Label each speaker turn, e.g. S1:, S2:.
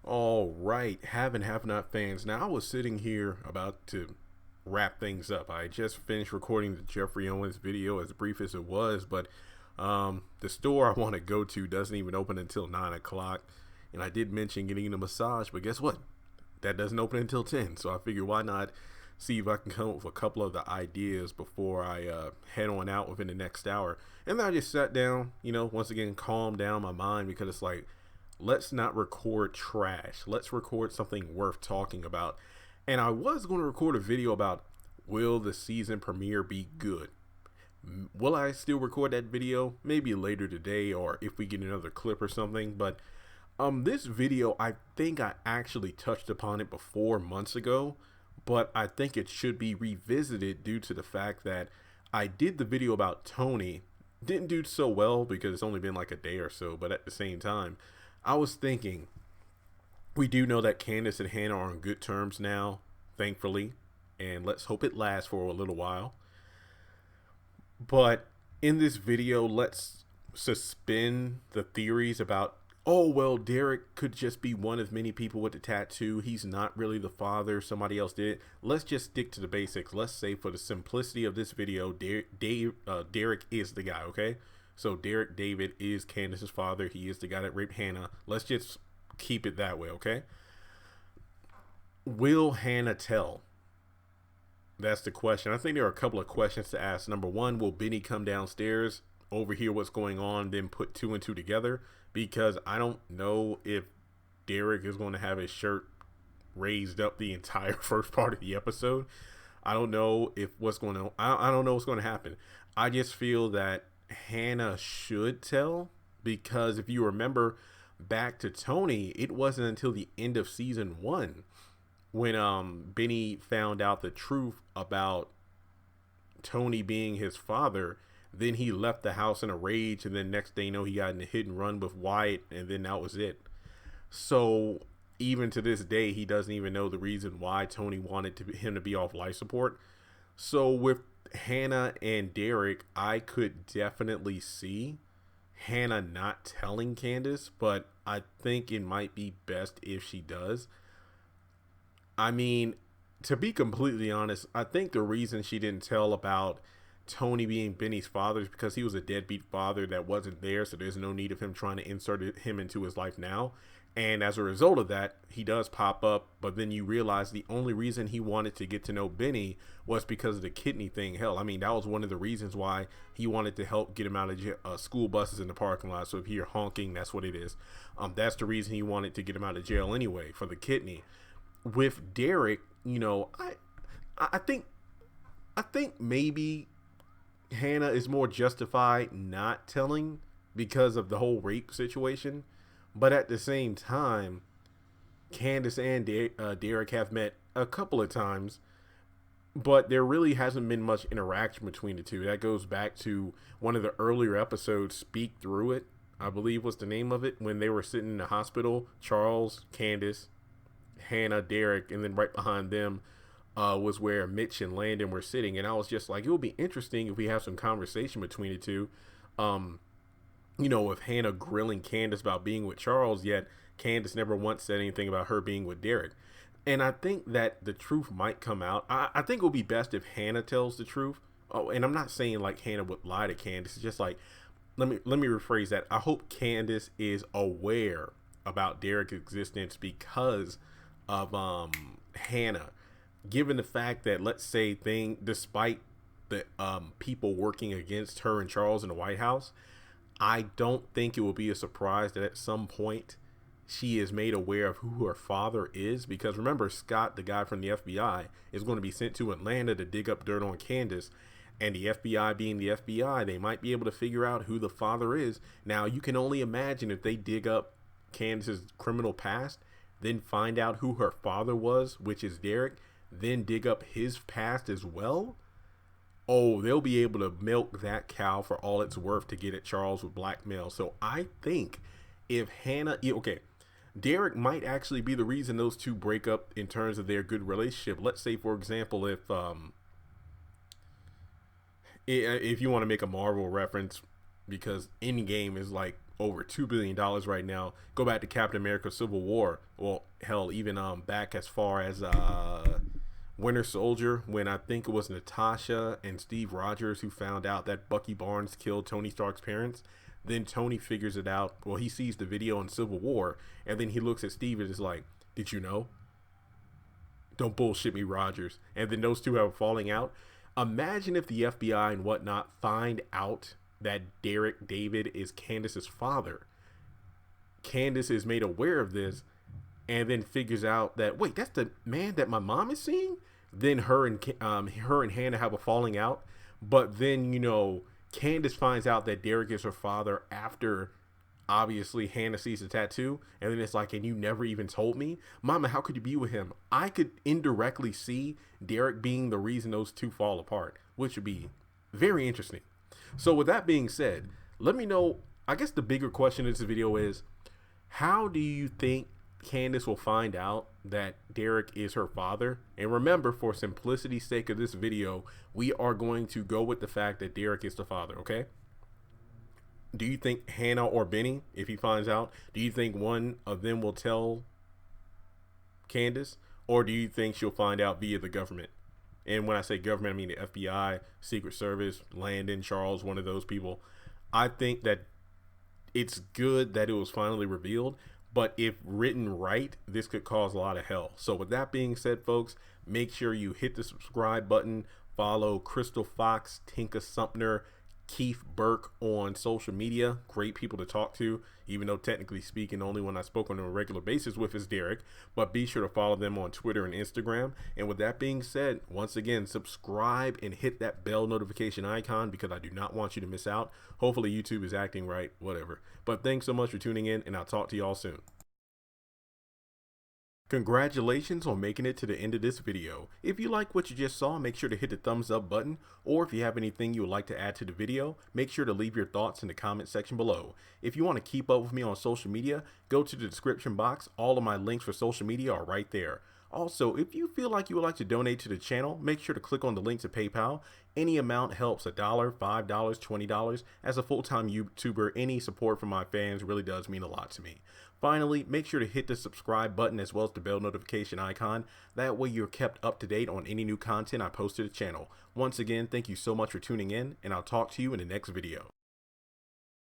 S1: All right, have and have not fans. Now, I was sitting here about to wrap things up. I just finished recording the Jeffrey Owens video, as brief as it was, but the store I want to go to doesn't even open until 9 o'clock. And I did mention getting a massage, but guess what? That doesn't open until 10. So I figured why not see if I can come up with a couple of the ideas before I head on out within the next hour. And then I just sat down, once again, calmed down my mind because it's like, let's not record trash. Let's record something worth talking about. And I was going to record a video about will the season premiere be good? Will I still record that video? Maybe later today or if we get another clip or something. But this video, I think I actually touched upon it before months ago, but I think it should be revisited due to the fact that I did the video about Tony. Didn't do so well because it's only been like a day or so, but at the same time, I was thinking, we do know that Candace and Hannah are on good terms now, thankfully, and let's hope it lasts for a little while. But in this video, let's suspend the theories about, oh, well, Derrick could just be one of many people with the tattoo. He's not really the father. Somebody else did it. Let's just stick to the basics. Let's say for the simplicity of this video, Derrick is the guy, okay? So Derrick David is Candace's father. He is the guy that raped Hannah. Let's just keep it that way, okay? Will Hannah tell? That's the question. I think there are a couple of questions to ask. Number one, will Benny come downstairs, overhear what's going on, then put two and two together? Because I don't know if Derrick is going to have his shirt raised up the entire first part of the episode. I don't know if what's going on. I don't know what's going to happen. I just feel that Hannah should tell, because if you remember back to Tony, it wasn't until the end of season 1 when Benny found out the truth about Tony being his father. Then he left the house in a rage, and then next thing you know, he got in a hit and run with Wyatt, and then that was it. So even to this day, he doesn't even know the reason why Tony wanted him to be off life support. So with Hannah and Derrick, I could definitely see Hannah not telling Candace, but I think it might be best if she does. I mean, to be completely honest, I think the reason she didn't tell about Tony being Benny's father is because he was a deadbeat father that wasn't there, so there's no need of him trying to insert him into his life now. And as a result of that, he does pop up, but then you realize the only reason he wanted to get to know Benny was because of the kidney thing. Hell, I mean, that was one of the reasons why he wanted to help get him out of school buses in the parking lot. So if you're honking, that's what it is. That's the reason he wanted to get him out of jail anyway, for the kidney. With Derrick, I think maybe Hannah is more justified not telling because of the whole rape situation. But at the same time, Candace and Derrick have met a couple of times, but there really hasn't been much interaction between the two. That goes back to one of the earlier episodes, Speak Through It, I believe was the name of it, when they were sitting in the hospital. Charles, Candace, Hannah, Derrick, and then right behind them was where Mitch and Landon were sitting. And I was just like, it would be interesting if we have some conversation between the two. With Hannah grilling Candace about being with Charles, yet Candace never once said anything about her being with Derrick. And I think that the truth might come out. I think it would be best if Hannah tells the truth. Oh, and I'm not saying like Hannah would lie to Candace. It's just like, let me rephrase that. I hope Candace is aware about Derrick's existence because of Hannah. Given the fact that, let's say, despite the people working against her and Charles in the White House, I don't think it will be a surprise that at some point she is made aware of who her father is. Because remember, Scott, the guy from the FBI, is going to be sent to Atlanta to dig up dirt on Candace. And the FBI being the FBI, they might be able to figure out who the father is. Now, you can only imagine if they dig up Candace's criminal past, then find out who her father was, which is Derrick, then dig up his past as well. Oh, they'll be able to milk that cow for all it's worth to get at Charles with blackmail. So I think if Hannah, Derrick might actually be the reason those two break up in terms of their good relationship. Let's say, for example, if you want to make a Marvel reference, because Endgame is like over $2 billion right now. Go back to Captain America Civil War. Well, hell, even back as far as Winter Soldier, when I think it was Natasha and Steve Rogers who found out that Bucky Barnes killed Tony Stark's parents. Then Tony figures it out. Well, he sees the video in Civil War, and then he looks at Steve and is like, "Did you know? Don't bullshit me, Rogers." And then those two have a falling out. Imagine if the FBI and whatnot find out that Derrick David is Candace's father. Candace is made aware of this and then figures out that, wait, that's the man that my mom is seeing. Then her and Hannah have a falling out. But then, you know, Candace finds out that Derrick is her father after obviously Hannah sees the tattoo, and then it's like, and you never even told me? Mama, how could you be with him? I could indirectly see Derrick being the reason those two fall apart, which would be very interesting. So with that being said, let me know, I guess the bigger question in this video is, how do you think Candace will find out that Derrick is her father? And remember, for simplicity's sake of this video, we are going to go with the fact that Derrick is the father, okay? Do you think Hannah or Benny, if he finds out, do you think one of them will tell Candace? Or do you think she'll find out via the government? And when I say government, I mean the FBI, Secret Service, Landon, Charles, one of those people. I think that it's good that it was finally revealed, but if written right, this could cause a lot of hell. So with that being said, folks, make sure you hit the subscribe button, follow Crystal Fox, Tinka Sumner, Keith Burke on social media. Great people to talk to, even though technically speaking, only one I spoke on a regular basis with is Derrick. But be sure to follow them on Twitter and Instagram. And with that being said, once again, subscribe and hit that bell notification icon because I do not want you to miss out. Hopefully YouTube is acting right, whatever. But thanks so much for tuning in, and I'll talk to y'all soon. Congratulations on making it to the end of this video. If you like what you just saw, make sure to hit the thumbs up button, or if you have anything you would like to add to the video, make sure to leave your thoughts in the comment section below. If you want to keep up with me on social media, go to the description box. All of my links for social media are right there. Also, if you feel like you would like to donate to the channel, make sure to click on the link to PayPal. Any amount helps, $1, $5, $20. As a full-time YouTuber, any support from my fans really does mean a lot to me. Finally, make sure to hit the subscribe button as well as the bell notification icon. That way you're kept up to date on any new content I post to the channel. Once again, thank you so much for tuning in, and I'll talk to you in the next video.